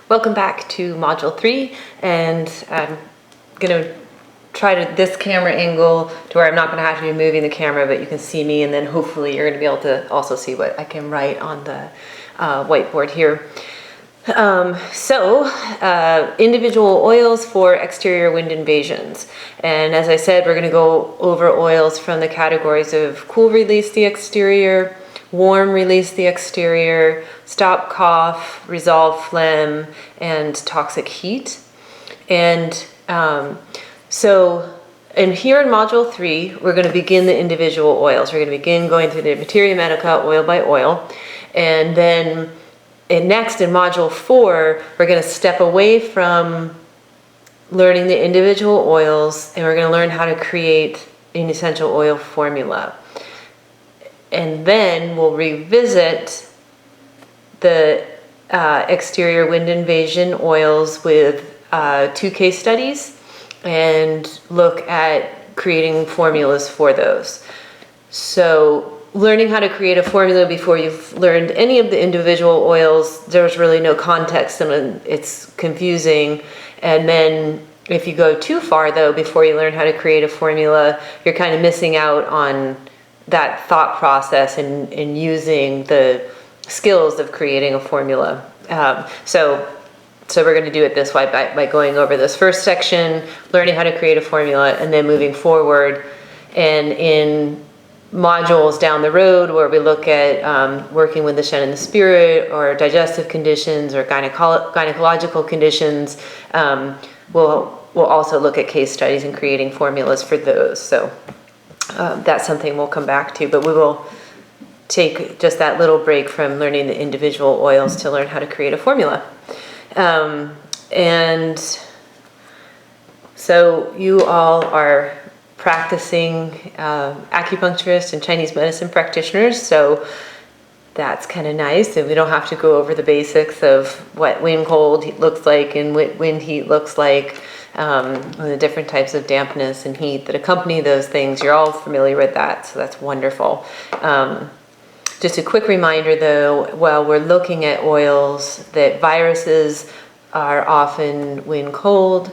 Welcome back to Module 3, and I'm going to try this camera angle to where I'm not going to have to be moving the camera, but you can see me, and then hopefully you're going to be able to also see what I can write on the whiteboard here. Individual oils for exterior wind invasions. And as I said, we're going to go over oils from the categories of cool release the exterior, warm release the exterior, stop cough, resolve phlegm, and toxic heat. And here in Module 3, we're going to begin the individual oils. We're going to begin going through the Materia Medica oil by oil. And then next in Module 4, we're going to step away from learning the individual oils, and we're going to learn how to create an essential oil formula. And then we'll revisit the exterior wind invasion oils with 2 case studies and look at creating formulas for those. So learning how to create a formula before you've learned any of the individual oils, there's really no context and it's confusing. And then if you go too far though, before you learn how to create a formula, you're kind of missing out on that thought process and using the skills of creating a formula. So we're going to do it this way by going over this first section, learning how to create a formula, and then moving forward. And in modules down the road where we look at working with the Shen and the spirit, or digestive conditions, or gynecological conditions, we'll also look at case studies and creating formulas for those. So that's something we'll come back to, but we will take just that little break from learning the individual oils to learn how to create a formula. And so you all are practicing acupuncturists and Chinese medicine practitioners, so that's kind of nice, and we don't have to go over the basics of what wind cold looks like and what wind heat looks like, and the different types of dampness and heat that accompany those things. You're all familiar with that, so that's wonderful. Just a quick reminder though, while we're looking at oils, that viruses are often wind cold,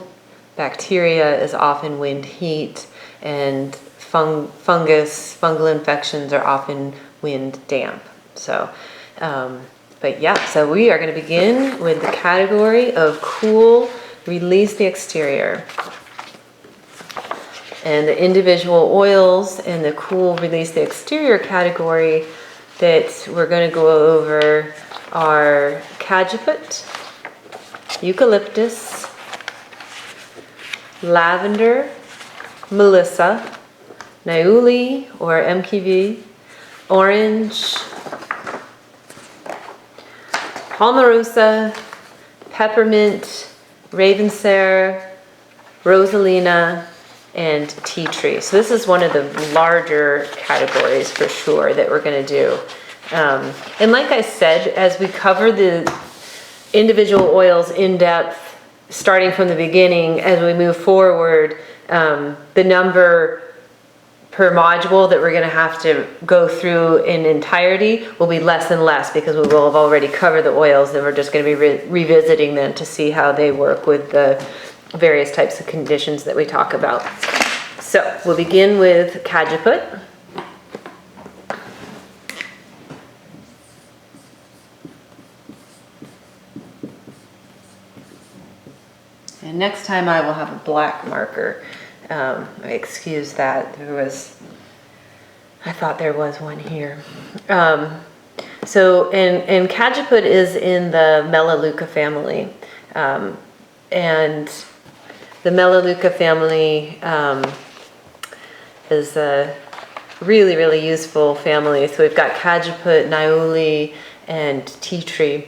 bacteria is often wind heat, and fungal infections are often wind damp. So, so we are going to begin with the category of cool release the exterior. And the individual oils in the cool release the exterior category that we're going to go over are cajeput, eucalyptus, lavender, melissa, niaouli or MKV, orange, palmarosa, peppermint, ravensair, rosalina, and tea tree. So this is one of the larger categories for sure that we're going to do. And like I said, as we cover the individual oils in depth, starting from the beginning, as we move forward, the number per module that we're going to have to go through in entirety will be less and less, because we will have already covered the oils, and we're just going to be revisiting them to see how they work with the various types of conditions that we talk about. So we'll begin with cajeput. And next time I will have a black marker. Excuse that. I thought there was one here. And cajeput is in the Melaleuca family. And the Melaleuca family is a really, really useful family. So we've got cajeput, niaouli, and tea tree.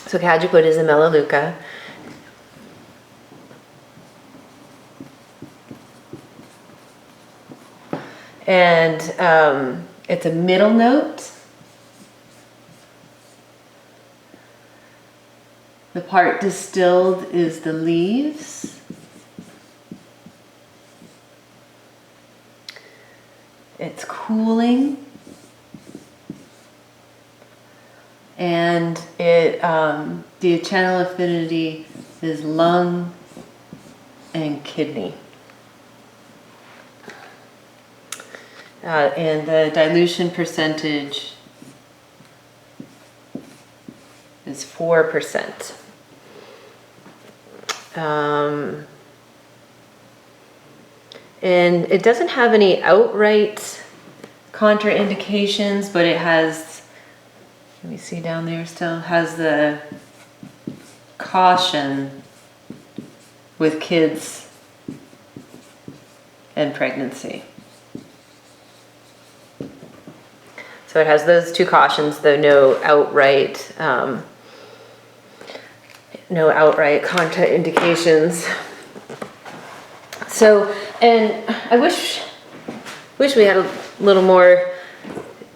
So cajeput is a Melaleuca. And it's a middle note. The part distilled is the leaves. It's cooling. And it The channel affinity is lung and kidney. And the dilution percentage is 4%. And it doesn't have any outright contraindications, but it has, let me see down there still, has the caution with kids and pregnancy. So it has those two cautions, though no outright contraindications. So, and I wish we had a little more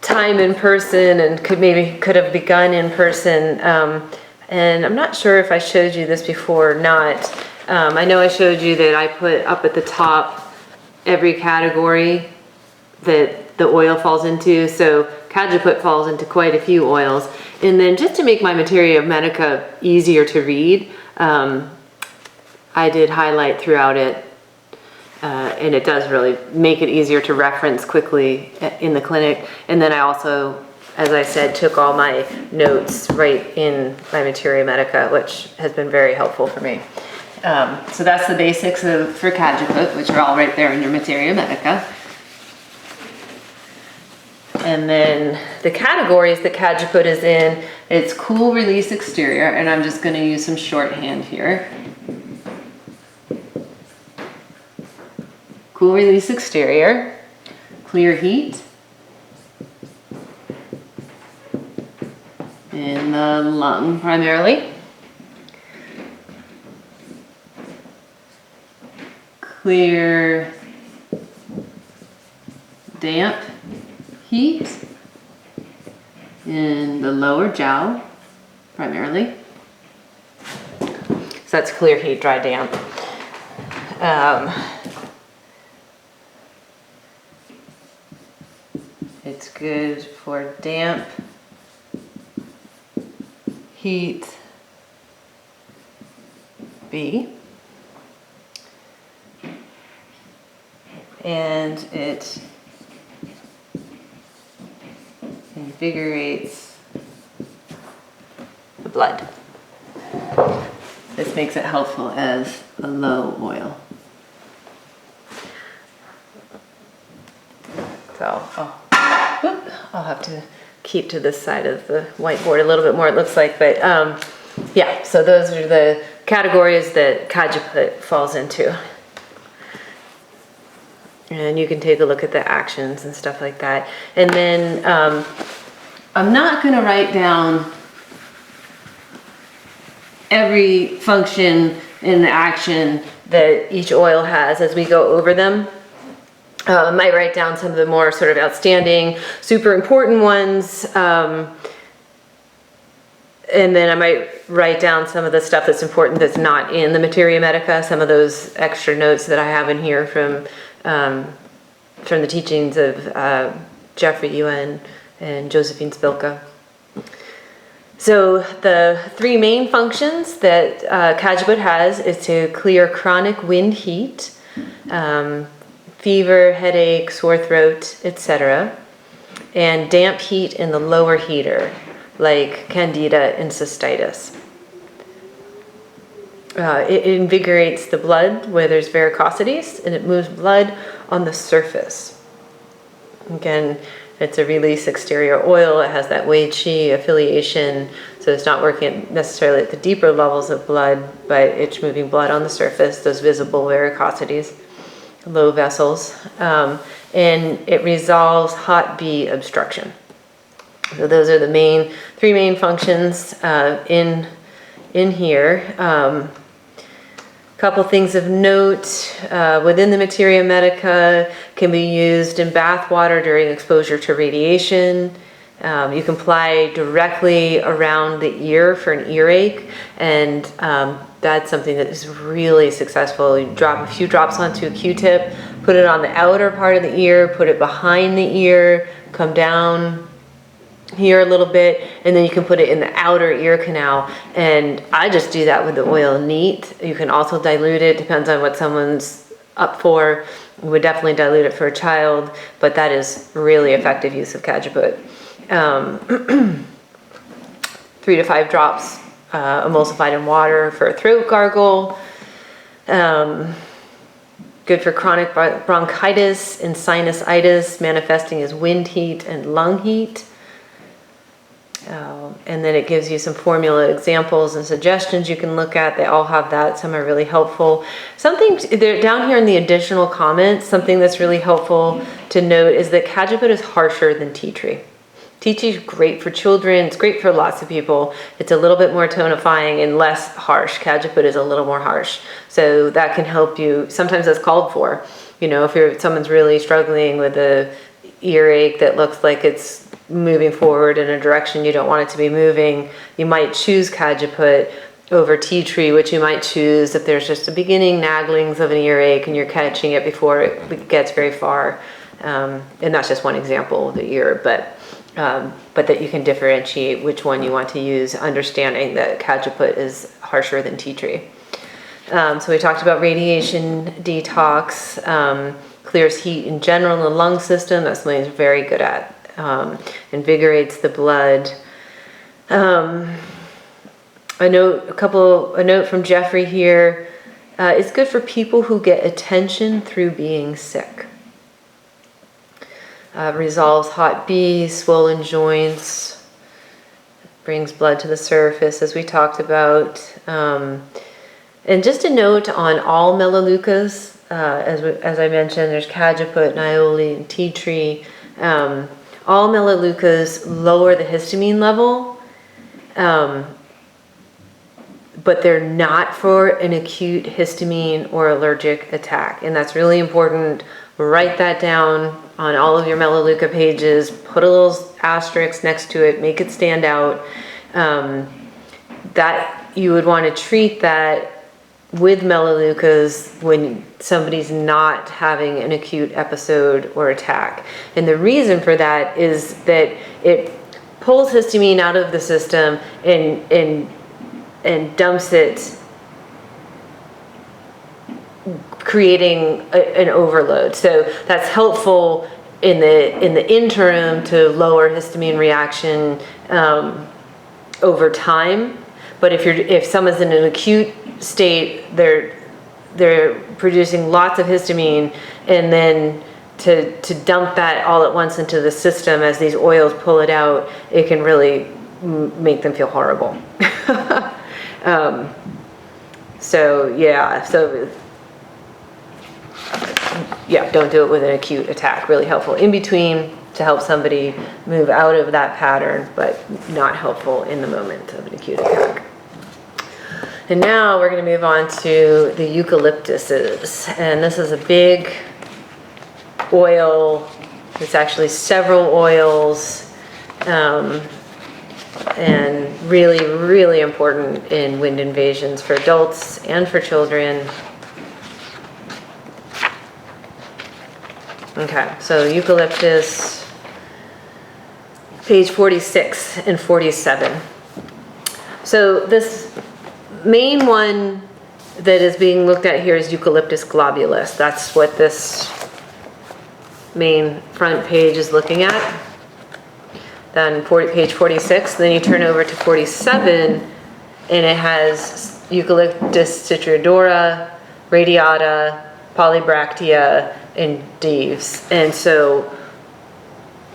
time in person and could have begun in person. And I'm not sure if I showed you this before or not. I know I showed you that I put up at the top every category that the oil falls into. So Cajeput falls into quite a few oils. And then just to make my Materia Medica easier to read, I did highlight throughout it. And it does really make it easier to reference quickly in the clinic. And then I also, as I said, took all my notes right in my Materia Medica, which has been very helpful for me. So that's the basics for Cajeput, which are all right there in your Materia Medica. And then the categories that Cajeput is in, it's cool release exterior, and I'm just going to use some shorthand here. Cool release exterior, clear heat, in the lung primarily, clear damp heat in the lower jowl primarily. So that's clear heat, dry damp. It's good for damp heat B. And it invigorates the blood. This makes it helpful as a low oil. So I'll have to keep to this side of the whiteboard a little bit more, it looks like, but yeah, so those are the categories that Cajeput falls into. And you can take a look at the actions and stuff like that. And then I'm not going to write down every function in the action that each oil has as we go over them. I might write down some of the more sort of outstanding, super important ones. And then I might write down some of the stuff that's important that's not in the Materia Medica, some of those extra notes that I have in here from the teachings of Jeffrey Yuen and Josephine Spilka. So the three main functions that Cajeput has is to clear chronic wind heat, fever, headache, sore throat, etc., and damp heat in the lower heater, like candida and cystitis. It invigorates the blood where there's varicosities, and it moves blood on the surface. Again, it's a release exterior oil. It has that Wei-Qi affiliation, so it's not working necessarily at the deeper levels of blood, but it's moving blood on the surface, those visible varicosities, low vessels, and it resolves hot B obstruction. So those are the three main functions in here. Couple things of note, within the Materia Medica, can be used in bath water during exposure to radiation. You can apply directly around the ear for an earache, and that's something that is really successful. You drop a few drops onto a Q-tip, put it on the outer part of the ear, put it behind the ear, come down here a little bit, and then you can put it in the outer ear canal. And I just do that with the oil neat. You can also dilute it, depends on what someone's up for. We would definitely dilute it for a child, but that is really effective use of Cajeput. 3 to 5 drops emulsified in water for a throat gargle. Good for chronic bronchitis and sinusitis manifesting as wind heat and lung heat. And then it gives you some formula examples and suggestions you can look at. They all have that. Some are really helpful. Something down here in the additional comments, something that's really helpful to note is that Cajeput is harsher than tea tree. Tea tree is great for children. It's great for lots of people. It's a little bit more tonifying and less harsh. Cajeput is a little more harsh. So that can help you. Sometimes that's called for. You know, if someone's really struggling with a earache that looks like it's moving forward in a direction you don't want it to be moving, you might choose Cajeput over tea tree, which you might choose if there's just a beginning nagglings of an earache and you're catching it before it gets very far. And that's just one example of the ear, but that you can differentiate which one you want to use, understanding that Cajeput is harsher than tea tree. So we talked about radiation detox, clears heat in general in the lung system. That's something it's very good at. Invigorates the blood. A note from Jeffrey here. It's good for people who get attention through being sick. Resolves hot bees, swollen joints, brings blood to the surface, as we talked about. And just a note on all melaleucas, as I mentioned, there's Cajeput, Nioli, and tea tree. All melaleucas lower the histamine level, but they're not for an acute histamine or allergic attack. And that's really important. Write that down on all of your Melaleuca pages, put a little asterisk next to it, make it stand out. That you would want to treat that with Melaleucas when somebody's not having an acute episode or attack. And the reason for that is that it pulls histamine out of the system and dumps it, creating an overload. So that's helpful in the interim to lower histamine reaction over time. But if someone's in an acute state, they're producing lots of histamine, and then to dump that all at once into the system as these oils pull it out, it can really make them feel horrible. Don't do it with an acute attack. Really helpful in between to help somebody move out of that pattern, but not helpful in the moment of an acute attack. And now we're going to move on to the eucalyptuses. And this is a big oil. It's actually several oils. And really, really important in wind invasions for adults and for children. Okay, so eucalyptus, page 46 and 47. So this main one that is being looked at here is Eucalyptus globulus. That's what this main front page is looking at. Then page 46, then you turn over to 47, and it has Eucalyptus citriodora, radiata, polybractea, and Dives. And so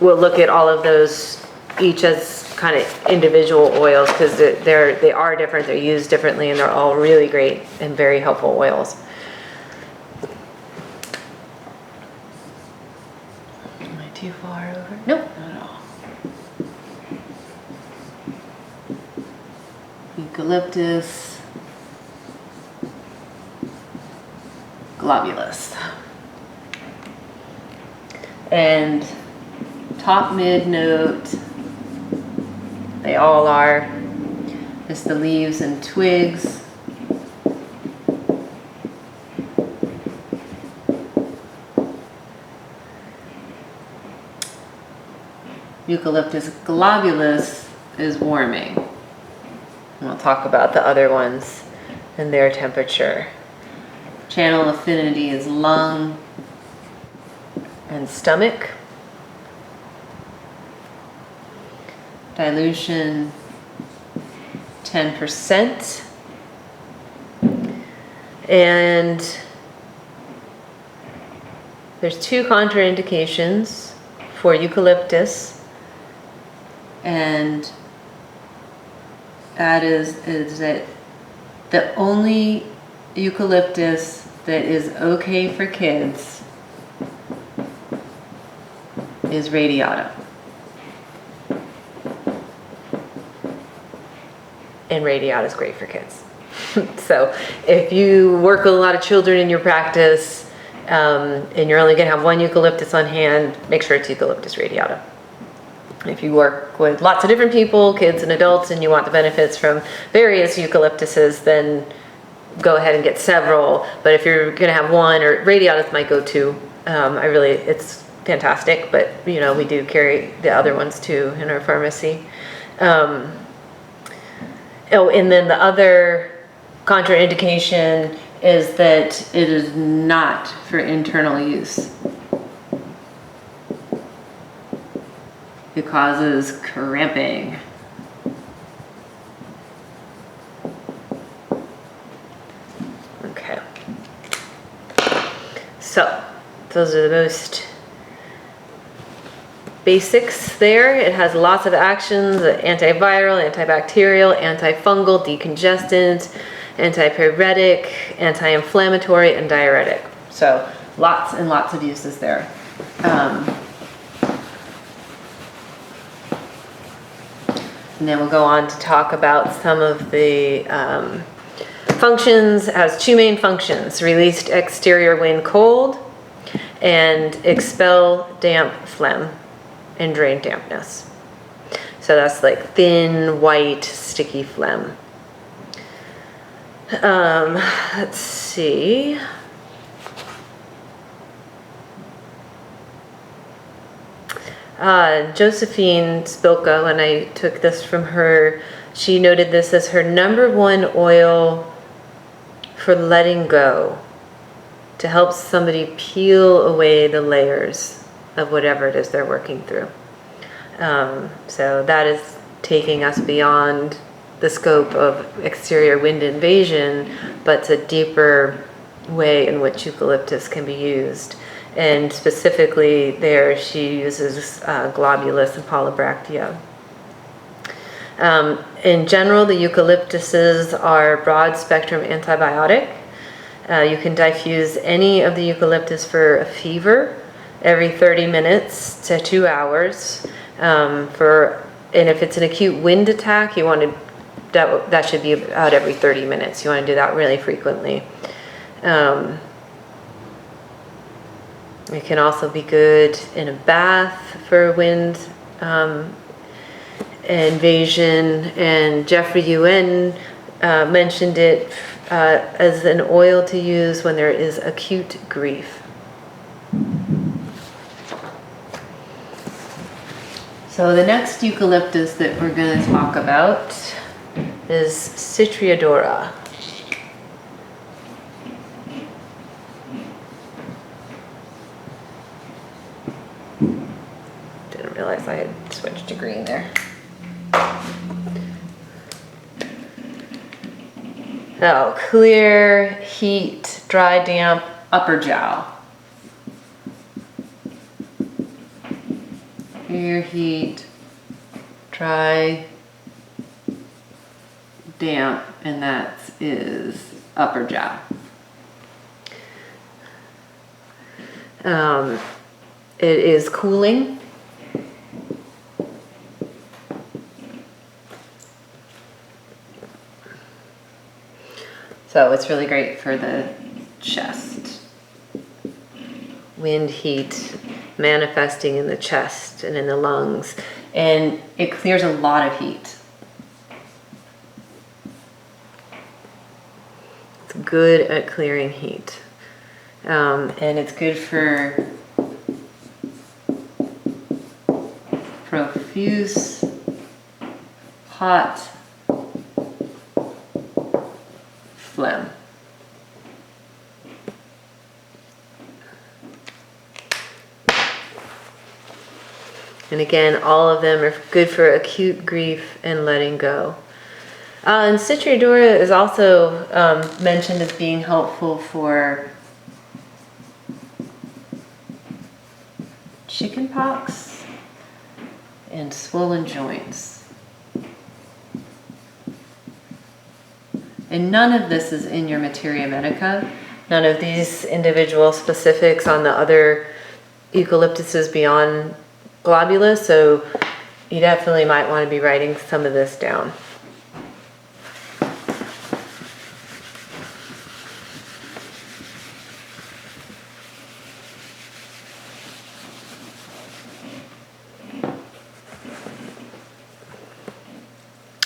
we'll look at all of those each as kind of individual oils, because they are different, they're used differently, and they're all really great and very helpful oils. Am I too far over? Nope, not at all. Eucalyptus globulus. And top mid note, they all are, just the leaves and twigs. Eucalyptus globulus is warming. And we'll talk about the other ones and their temperature. Channel affinity is lung and stomach. Dilution 10%. And there's 2 contraindications for eucalyptus, and that is that the only eucalyptus that is okay for kids is radiata. And radiata is great for kids. So if you work with a lot of children in your practice, and you're only going to have 1 eucalyptus on hand, make sure it's Eucalyptus radiata. If you work with lots of different people, kids and adults, and you want the benefits from various eucalyptuses, then go ahead and get several. But if you're going to have 1, or radiata is my go-to, it's fantastic, but you know, we do carry the other ones too in our pharmacy. And then the other contraindication is that it is not for internal use. It causes cramping. Okay. So, those are the most basics there. It has lots of actions: antiviral, antibacterial, antifungal, decongestant, antipyretic, anti-inflammatory, and diuretic. So lots and lots of uses there. And then we'll go on to talk about some of the functions. It has 2 main functions: release exterior wind cold and expel damp phlegm and drain dampness. So that's like thin, white, sticky phlegm. Let's see. Josephine Spilka, when I took this from her, she noted this as her #1 oil for letting go, to help somebody peel away the layers of whatever it is they're working through. So that is taking us beyond the scope of exterior wind invasion, but it's a deeper way in which eucalyptus can be used. And specifically there, she uses globulus and polybractea. In general, the eucalyptuses are broad spectrum antibiotic. You can diffuse any of the eucalyptus for a fever every 30 minutes to 2 hours. And if it's an acute wind attack, you want to that should be about every 30 minutes. You want to do that really frequently. It can also be good in a bath for wind invasion, and Jeffrey Yuen mentioned it as an oil to use when there is acute grief. So the next eucalyptus that we're going to talk about is Citriodora. Didn't realize I had switched to green there. Oh, clear, heat, dry, damp, upper jowl. Clear, heat, dry, damp, and that is upper jowl. It is cooling. So it's really great for the chest. Wind, heat, manifesting in the chest and in the lungs. And it clears a lot of heat. It's good at clearing heat. And it's good for diffuse hot phlegm. And again, all of them are good for acute grief and letting go. And Citriodora is also mentioned as being helpful for chickenpox and swollen joints. And none of this is in your Materia Medica. None of these individual specifics on the other eucalyptuses beyond globulus, so you definitely might want to be writing some of this down.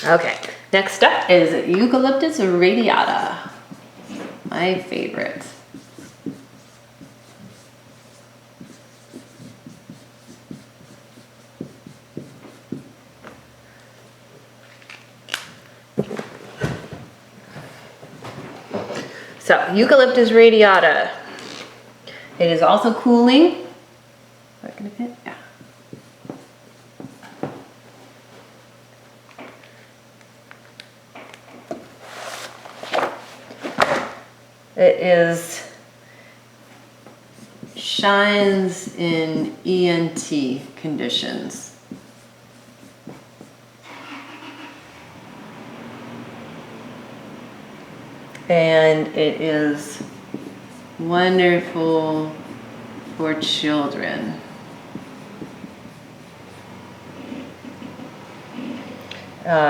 Okay, next up is Eucalyptus radiata, my favorite. So, Eucalyptus radiata. It is also cooling. Is that gonna fit? Yeah. It shines in ENT conditions. And it is wonderful for children.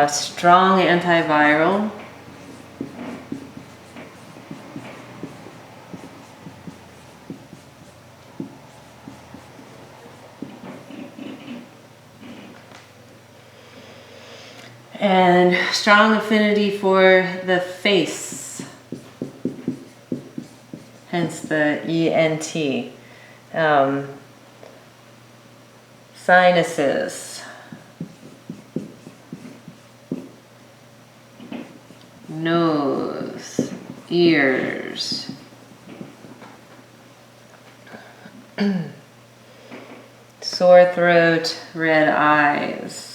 Strong antiviral. And strong affinity for the face, hence the ENT. Sinuses, nose, ears, sore throat, red eyes.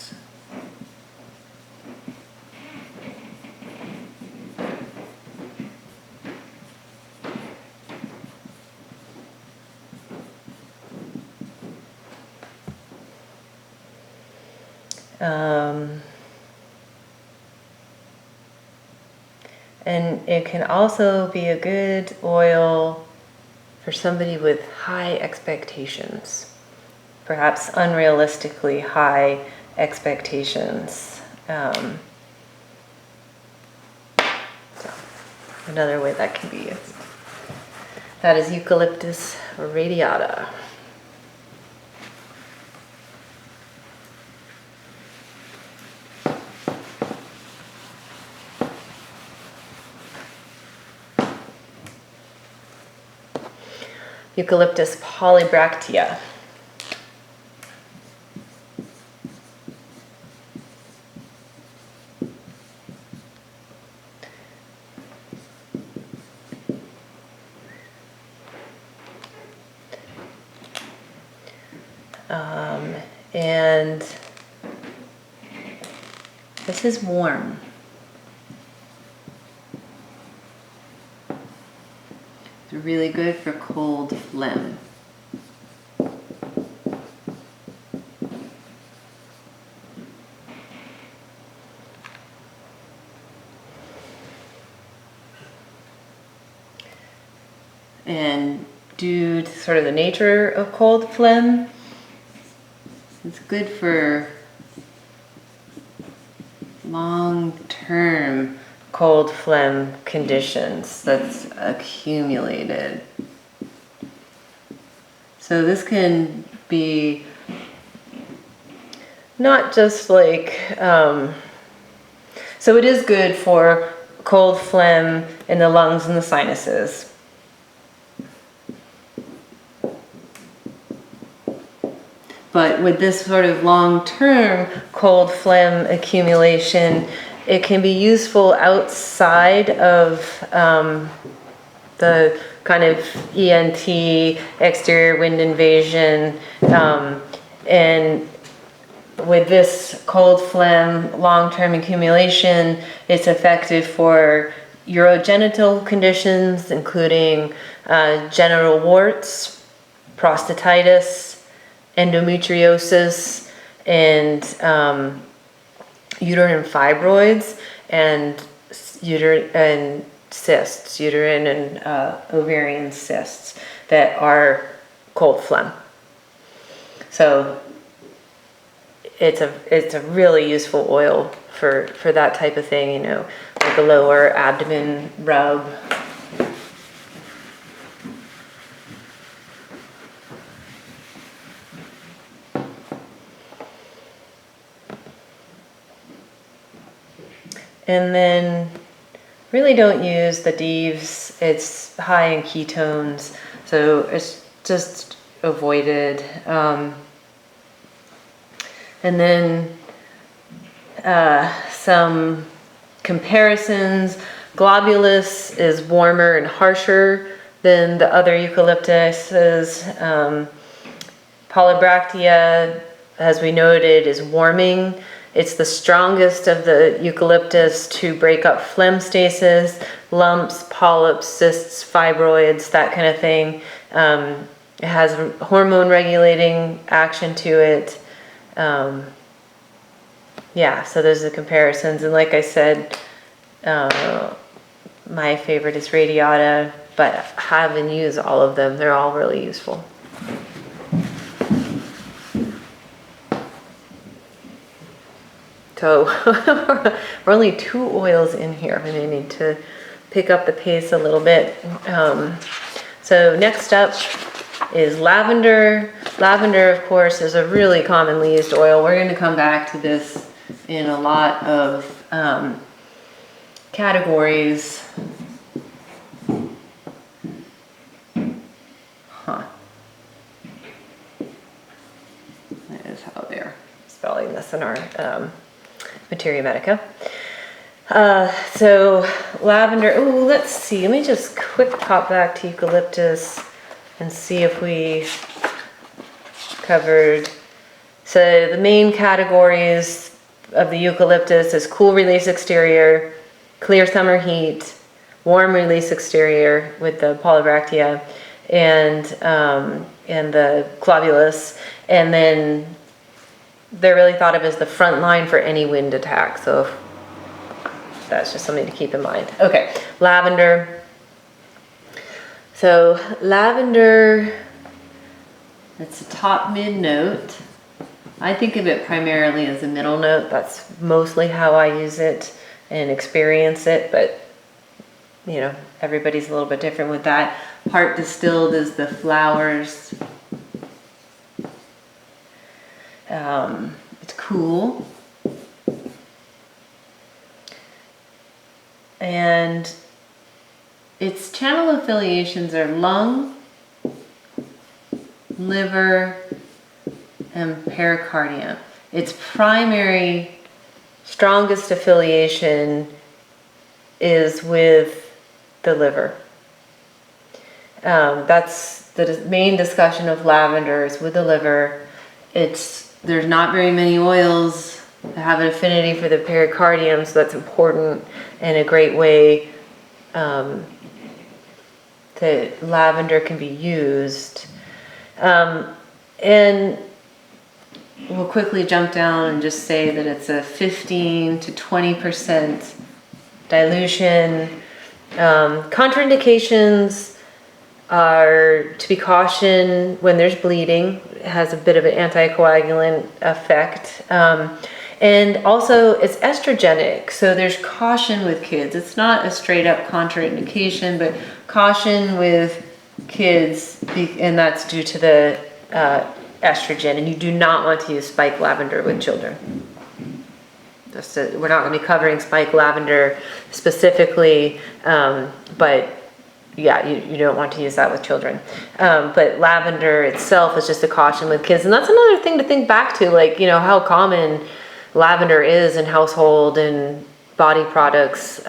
And it can also be a good oil for somebody with high expectations, perhaps unrealistically high expectations. So another way that can be used. That is Eucalyptus radiata. Eucalyptus polybractea. And this is warm. It's really good for cold phlegm. And due to sort of the nature of cold phlegm, it's good for long-term cold phlegm conditions that's accumulated. So this can be not just like, so it is good for cold phlegm in the lungs and the sinuses. But with this sort of long-term cold phlegm accumulation, it can be useful outside of the kind of ENT, exterior wind invasion, and with this cold phlegm long-term accumulation, it's effective for urogenital conditions, including genital warts, prostatitis, endometriosis, and uterine fibroids, and cysts, uterine and ovarian cysts that are cold phlegm. So it's a really useful oil for that type of thing, you know, like a lower abdomen rub. And then really don't use the Deves. It's high in ketones, so it's just avoided. And then some comparisons. Globulus is warmer and harsher than the other eucalyptuses. Polybractea, as we noted, is warming. It's the strongest of the eucalyptus to break up phlegm stasis, lumps, polyps, cysts, fibroids, that kind of thing. It has hormone regulating action to it. Yeah, so those are the comparisons. And like I said, my favorite is Radiata, but I haven't used all of them. They're all really useful. So we're only 2 oils in here. I'm going to need to pick up the pace a little bit. So next up is lavender. Lavender, of course, is a really commonly used oil. We're going to come back to this in a lot of categories. That is how they're spelling this in our Materia Medica. So lavender, oh, let's see. Let me just quick pop back to eucalyptus and see if we covered. So the main categories of the eucalyptus is cool release exterior, clear summer heat, warm release exterior with the Polybractea and the globulus, and then they're really thought of as the front line for any wind attack. So that's just something to keep in mind. Okay, lavender. So lavender, it's a top mid note. I think of it primarily as a middle note. That's mostly how I use it and experience it, but you know, everybody's a little bit different with that. Part distilled is the flowers. It's cool. And its channel affiliations are lung, liver, and pericardium. Its primary, strongest affiliation is with the liver. That's the main discussion of lavender is with the liver. There's not very many oils that have an affinity for the pericardium, so that's important and a great way that lavender can be used. And we'll quickly jump down and just say that it's a 15 to 20% dilution. Contraindications are to be cautioned when there's bleeding. It has a bit of an anticoagulant effect. And also it's estrogenic, so there's caution with kids. It's not a straight up contraindication, but caution with kids, and that's due to the estrogen, and you do not want to use spike lavender with children. We're not going to be covering spike lavender specifically, but yeah, you don't want to use that with children. But lavender itself is just a caution with kids. And that's another thing to think back to, like, how common lavender is in household and body products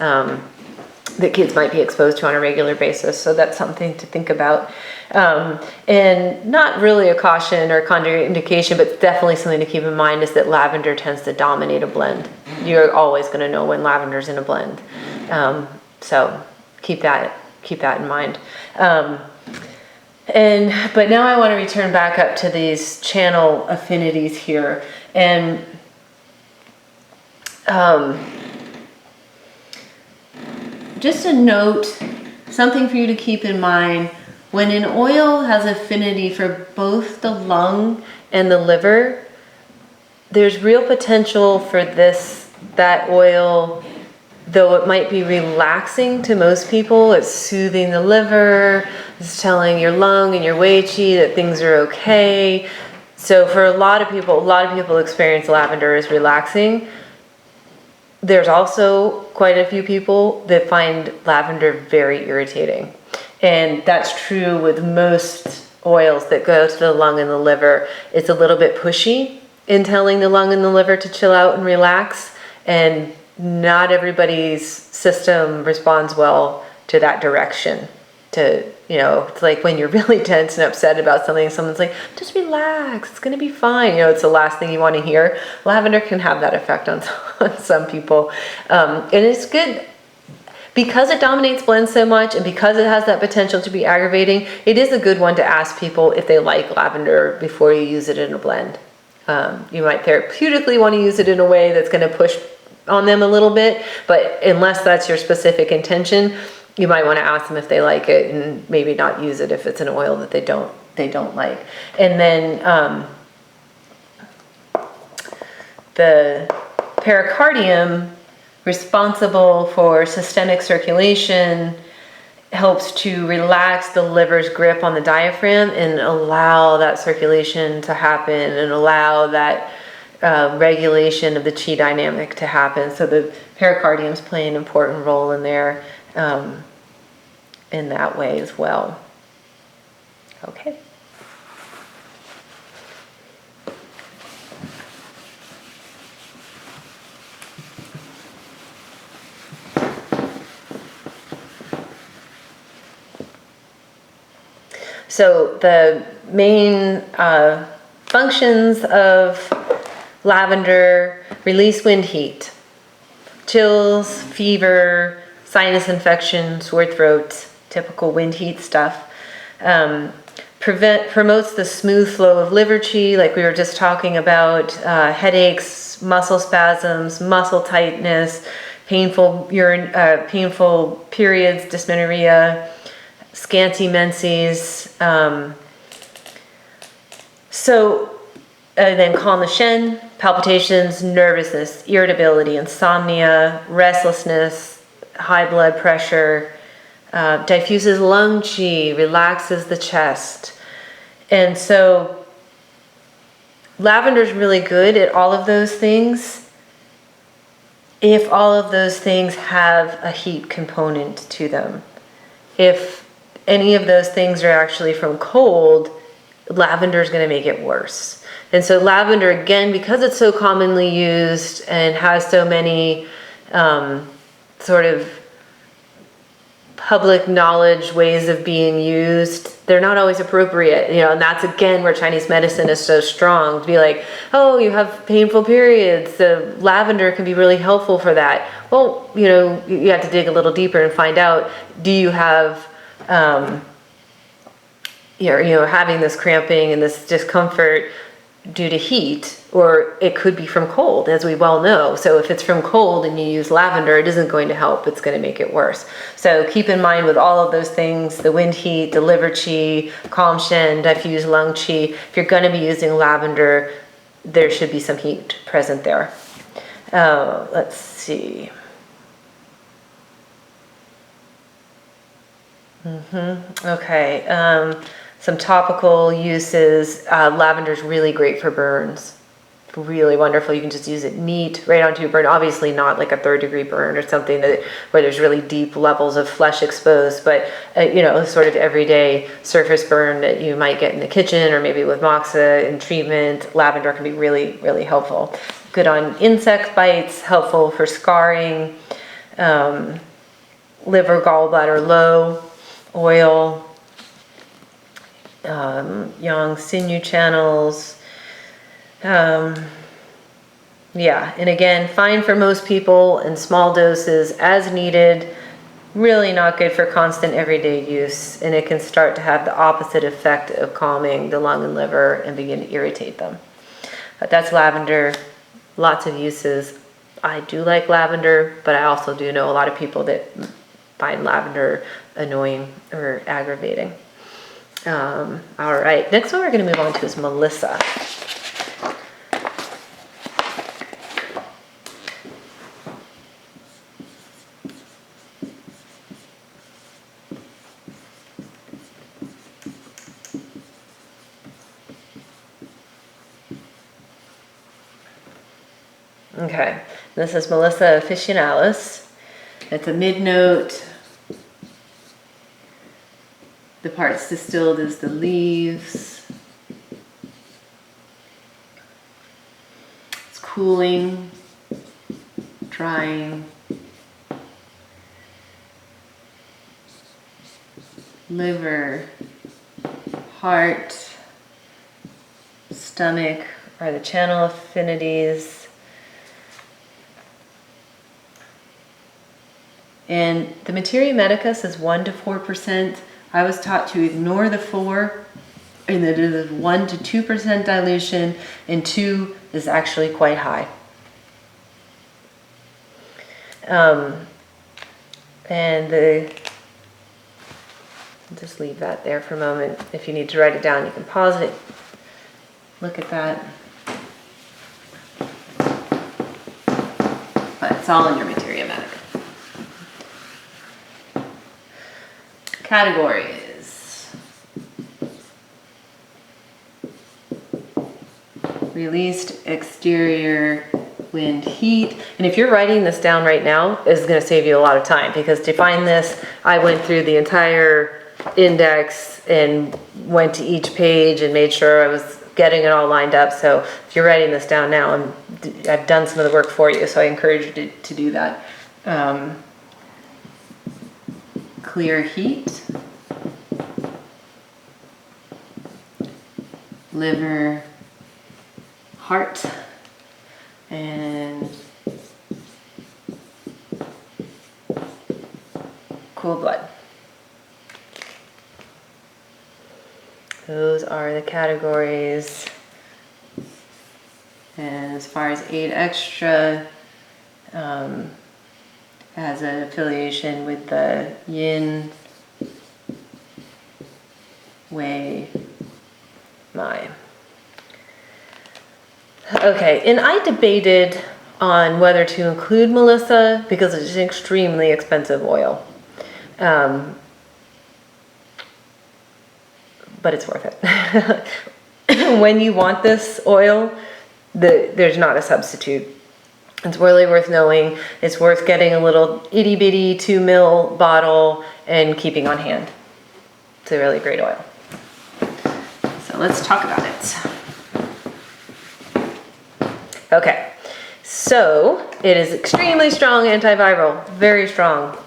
that kids might be exposed to on a regular basis. So that's something to think about. And not really a caution or contraindication, but definitely something to keep in mind is that lavender tends to dominate a blend. You're always going to know when lavender's in a blend. So keep that in mind. But now I want to return back up to these channel affinities here. And just a note, something for you to keep in mind, when an oil has affinity for both the lung and the liver, there's real potential for that oil, though it might be relaxing to most people, it's soothing the liver, it's telling your lung and your wei qi that things are okay. So for a lot of people experience lavender as relaxing. There's also quite a few people that find lavender very irritating. And that's true with most oils that go to the lung and the liver. It's a little bit pushy in telling the lung and the liver to chill out and relax. And not everybody's system responds well to that direction. It's like when you're really tense and upset about something, someone's like, just relax, it's gonna be fine. It's the last thing you want to hear. Lavender can have that effect on some people. And it's good because it dominates blends so much and because it has that potential to be aggravating. It is a good one to ask people if they like lavender before you use it in a blend. You might therapeutically want to use it in a way that's going to push on them a little bit, but unless that's your specific intention, you might want to ask them if they like it and maybe not use it if it's an oil that they don't like. And then the pericardium, responsible for systemic circulation, helps to relax the liver's grip on the diaphragm and allow that circulation to happen and allow that regulation of the qi dynamic to happen. So the pericardiums play an important role in there in that way as well. Okay. So the main functions of lavender: release wind heat, chills, fever, sinus infection, sore throat, typical wind heat stuff. Promotes the smooth flow of liver qi, like we were just talking about, headaches, muscle spasms, muscle tightness, painful periods, dysmenorrhea, scanty menses. Then calm the shen, palpitations, nervousness, irritability, insomnia, restlessness, high blood pressure, diffuses lung qi, relaxes the chest. And so lavender's really good at all of those things if all of those things have a heat component to them. If any of those things are actually from cold, lavender is going to make it worse. And so lavender, again, because it's so commonly used and has so many sort of public knowledge ways of being used, they're not always appropriate, and that's again where Chinese medicine is so strong, to be like, oh, you have painful periods, the lavender can be really helpful for that. Well, you have to dig a little deeper and find out, do you have having this cramping and this discomfort due to heat, or it could be from cold, as we well know. So if it's from cold and you use lavender, it isn't going to help, it's going to make it worse. So keep in mind with all of those things, the wind heat, the liver qi, calm shen, diffuse lung qi, if you're going to be using lavender, there should be some heat present there. Let's see. Okay. Some topical uses. Lavender is really great for burns. really wonderful. You can just use it neat right onto your burn. Obviously not like a 3rd-degree burn or something where there's really deep levels of flesh exposed, but sort of everyday surface burn that you might get in the kitchen or maybe with moxa and treatment. Lavender can be really, really helpful. Good on insect bites, helpful for scarring, liver, gallbladder low, oil, yang sinew channels. Yeah, and again, fine for most people in small doses as needed. Really not good for constant everyday use, and it can start to have the opposite effect of calming the lung and liver and begin to irritate them. But that's lavender. Lots of uses. I do like lavender, but I also do know a lot of people that find lavender annoying or aggravating. All right, next one we're going to move on to is Melissa. Okay, this is Melissa officinalis. It's a mid-note. The parts distilled is the leaves. It's cooling, drying. Liver, heart, stomach are the channel affinities. And the Materia Medica says 1 to 4%. I was taught to ignore the 4, and that it is 1 to 2% dilution, and 2 is actually quite high. Just leave that there for a moment. If you need to write it down, you can pause it. Look at that. But it's all in your Materia Medica. Categories. Released exterior wind heat. And if you're writing this down right now, it's going to save you a lot of time, because to find this, I went through the entire index and went to each page and made sure I was getting it all lined up. So if you're writing this down now, I've done some of the work for you, so I encourage you to do that. Clear heat, liver, heart, and cool blood. Those are the categories. And as far as 8 Extra, has an affiliation with the Yin Wei Mai. Okay, and I debated on whether to include Melissa because it's an extremely expensive oil. But it's worth it. When you want this oil, there's not a substitute. It's really worth knowing. It's worth getting a little itty bitty 2 ml bottle and keeping on hand. It's a really great oil. So let's talk about it. Okay, so it is extremely strong antiviral, very strong.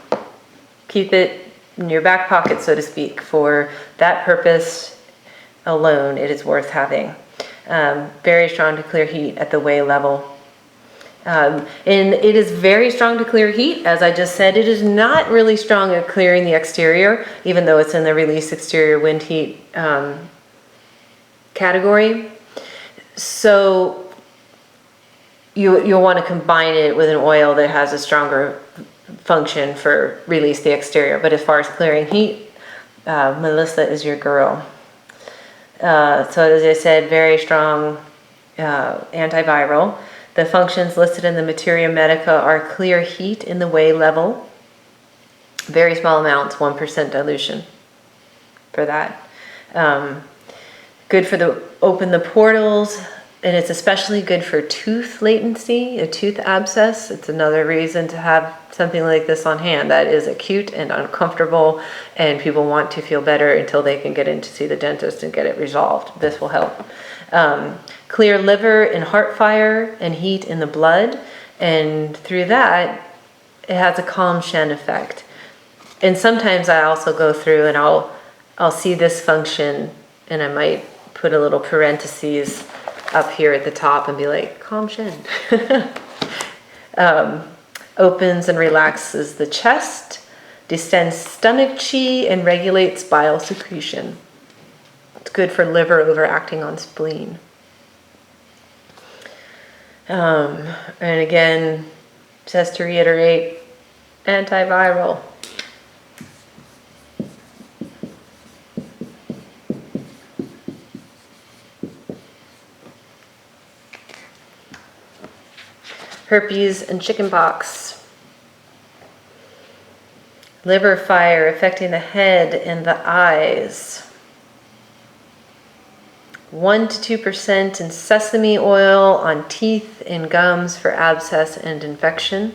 Keep it in your back pocket, so to speak. For that purpose alone, it is worth having. Very strong to clear heat at the whey level. And it is very strong to clear heat. As I just said, it is not really strong at clearing the exterior, even though it's in the release exterior wind heat category. So you'll want to combine it with an oil that has a stronger function for release the exterior. But as far as clearing heat, Melissa is your girl. So as I said, very strong antiviral. The functions listed in the Materia Medica are clear heat in the whey level, very small amounts, 1% dilution for that. Good for open the portals And it's especially good for tooth latency, a tooth abscess. It's another reason to have something like this on hand that is acute and uncomfortable, and people want to feel better until they can get in to see the dentist and get it resolved. This will help. Clear liver and heart fire and heat in the blood, and through that, it has a calm Shen effect. And sometimes I also go through and I'll see this function, and I might put a little parentheses up here at the top and be like, calm Shen. Opens and relaxes the chest, distends stomach qi, and regulates bile secretion. It's good for liver overacting on spleen. And again, just to reiterate, antiviral. Herpes and chickenpox. Liver fire affecting the head and the eyes. 1 to 2% in sesame oil on teeth and gums for abscess and infection.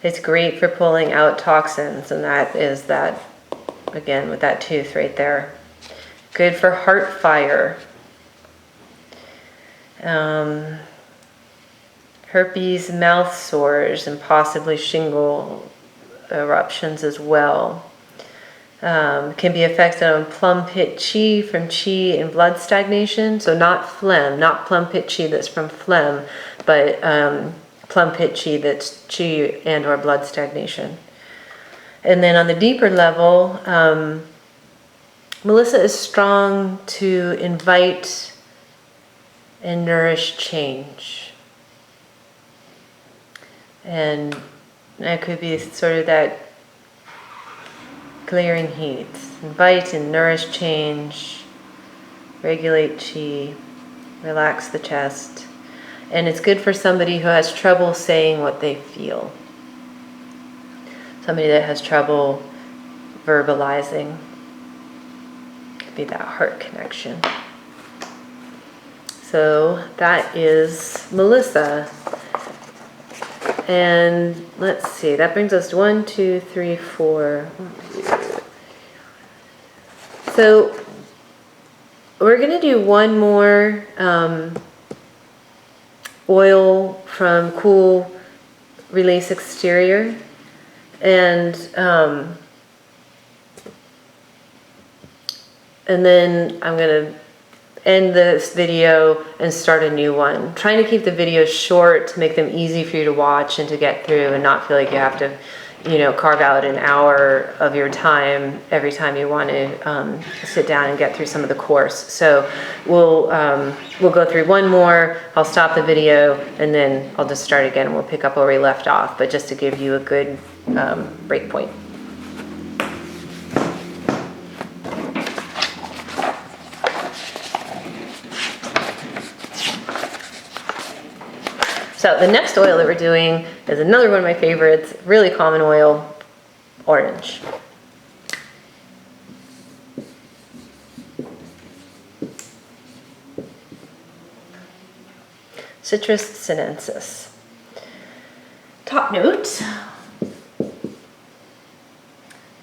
It's great for pulling out toxins, and that is that, again, with that tooth right there. Good for heart fire. Herpes, mouth sores, and possibly shingle eruptions as well. Can be affected on plum pit qi from qi and blood stagnation. So not phlegm, not plum pit qi that's from phlegm, but plum pit qi that's qi and or blood stagnation. And then on the deeper level, Melissa is strong to invite and nourish change. And that could be sort of that clearing heat. Invite and nourish change, regulate qi, relax the chest. And it's good for somebody who has trouble saying what they feel. Somebody that has trouble verbalizing. Could be that heart connection. So that is Melissa. And let's see, that brings us to 1, 2, 3, 4. So we're going to do one more oil from Cool Release Exterior. And then I'm going to end this video and start a new one. I'm trying to keep the videos short to make them easy for you to watch and to get through and not feel like you have to, carve out an hour of your time every time you want to sit down and get through some of the course. So we'll go through one more, I'll stop the video, and then I'll just start again and we'll pick up where we left off, but just to give you a good break point. So the next oil that we're doing is another one of my favorites, really common oil, orange. Citrus sinensis. Top note,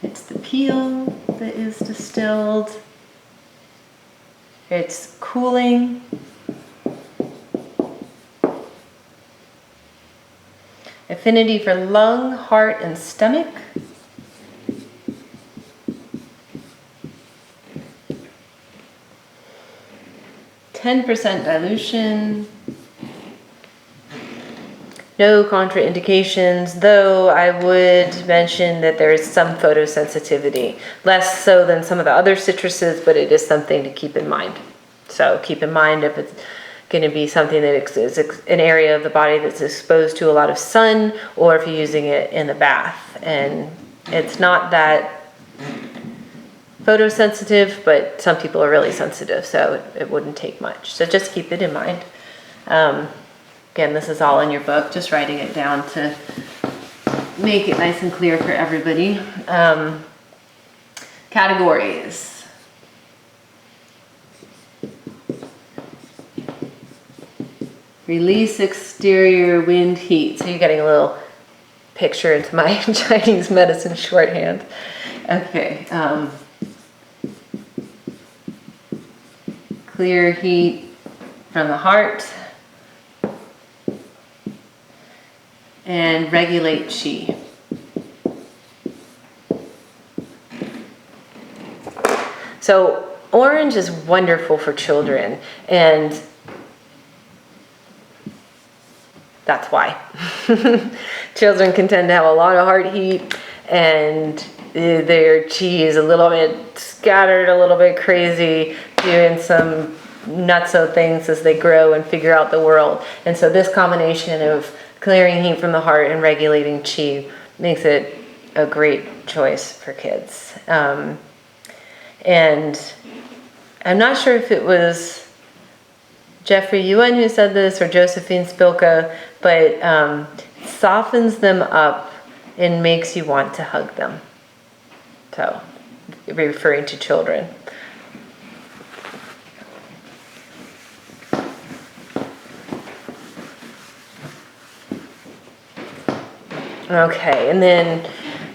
it's the peel that is distilled. It's cooling. Affinity for lung, heart, and stomach. %10 dilution. No contraindications, though I would mention that there is some photosensitivity. Less so than some of the other citruses, but it is something to keep in mind. So keep in mind if it's going to be something that is an area of the body that's exposed to a lot of sun, or if you're using it in the bath. And it's not that photosensitive, but some people are really sensitive, so it wouldn't take much. So just keep it in mind. Again, this is all in your book, just writing it down to make it nice and clear for everybody. Categories. Release exterior wind heat. So you're getting a little picture into my Chinese medicine shorthand. Okay. Clear heat from the heart. And regulate qi. So orange is wonderful for children, and that's why. Children can tend to have a lot of heart heat, and their qi is a little bit scattered, a little bit crazy, doing some nutso things as they grow and figure out the world. And so this combination of clearing heat from the heart and regulating qi makes it a great choice for kids. And I'm not sure if it was Jeffrey Yuen who said this or Josephine Spilka, but softens them up and makes you want to hug them. So, referring to children. Okay, and then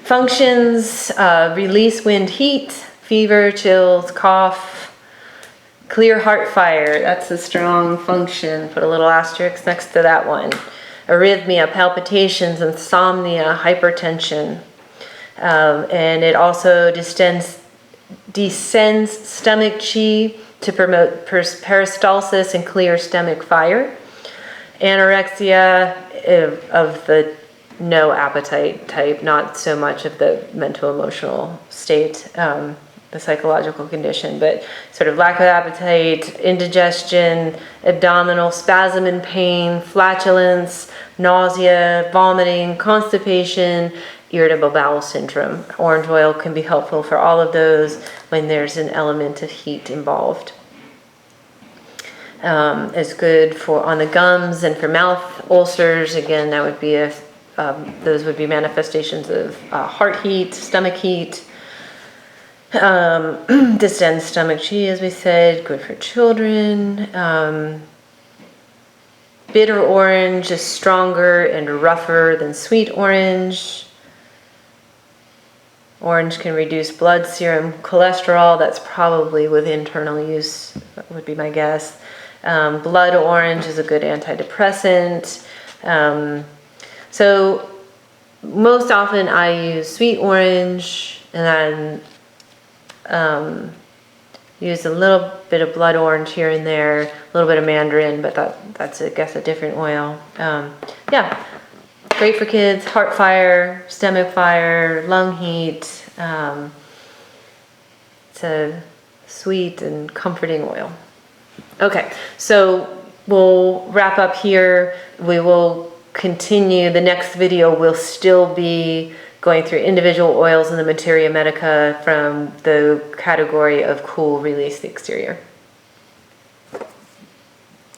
functions, release wind heat, fever, chills, cough, clear heart fire. That's a strong function. Put a little asterisk next to that one. Arrhythmia, palpitations, insomnia, hypertension. And it also descends stomach qi to promote peristalsis and clear stomach fire. Anorexia of the no appetite type, not so much of the mental emotional state, the psychological condition, but sort of lack of appetite, indigestion, abdominal spasm and pain, flatulence, nausea, vomiting, constipation, irritable bowel syndrome. Orange oil can be helpful for all of those when there's an element of heat involved. It's good for on the gums and for mouth ulcers. Again, that would be those would be manifestations of heart heat, stomach heat. Distends stomach qi, as we said, good for children. Bitter orange is stronger and rougher than sweet orange. Orange can reduce blood serum cholesterol. That's probably with internal use, would be my guess. Blood orange is a good antidepressant. So most often I use sweet orange and then use a little bit of blood orange here and there, a little bit of mandarin, but that's I guess a different oil. Yeah, great for kids. Heart fire, stomach fire, lung heat. It's a sweet and comforting oil. Okay, so we'll wrap up here. We will continue. The next video will still be going through individual oils in the Materia Medica from the category of cool, release the exterior.